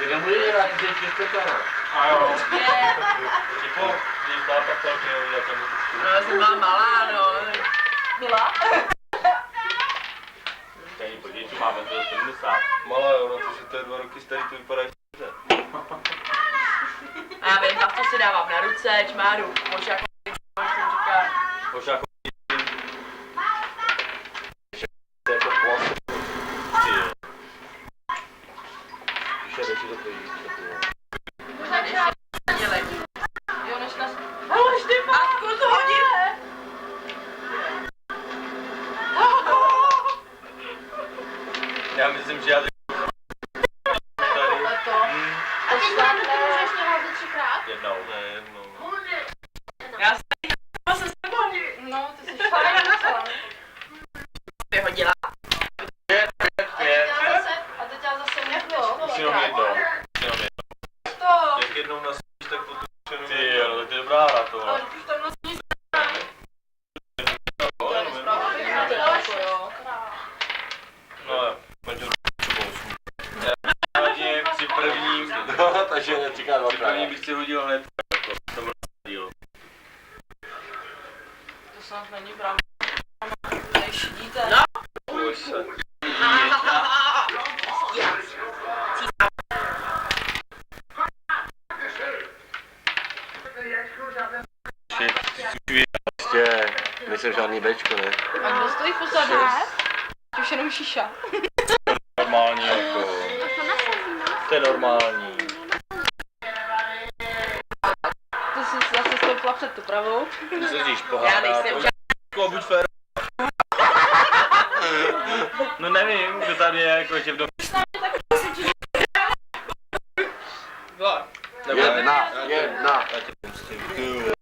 Tak já budu dělat, ty jsi čekala. A jo. Tipo, když táta tak měl, já tam No, já jsem byla malá, no. Byla? Tady podívej, co máme, to je 70. Malá, jo, no to je 2 roky starý, to vypadá jak A já vím, pak to si dávám na ruce, čmáru, možná jsem říká. možná jako jako plast. Když je větší to pojí, Možná když nás Dělej. jo, než nás... Ale ty matku, to hodí! Já myslím, že já tady... To. A ty znáte, ty můžeš mě házet 3krát? Jednou. Ne, jednou. Já jsem se s tebou. No, ty jsi fajn, co? Vyhodila. A teď já zase mělo. Už jenom jednou. To. Jak jednou nasíš, tak potom už jenom jednou. Ty jo, to je dobrá hra tohle. Ale už tam vlastně nic No jo, manžel já při prvním, Takže říká při prvním dvakrát. bych si hodil hned, jako, to byl díl. To snad není pravda. Nešidíte. No. Boj se. Prostě, nejsem žádný Bčko, ne? A kdo stojí pozadu? Už jenom šiša. Normální jako, to je normální. Ty jsi zase stoupila před tu pravou. Ty se zdíš Já pohádat, nejsem jako buď fér. No nevím, kdo tady je, jako že v domě. Jedna. Já tě pomstím.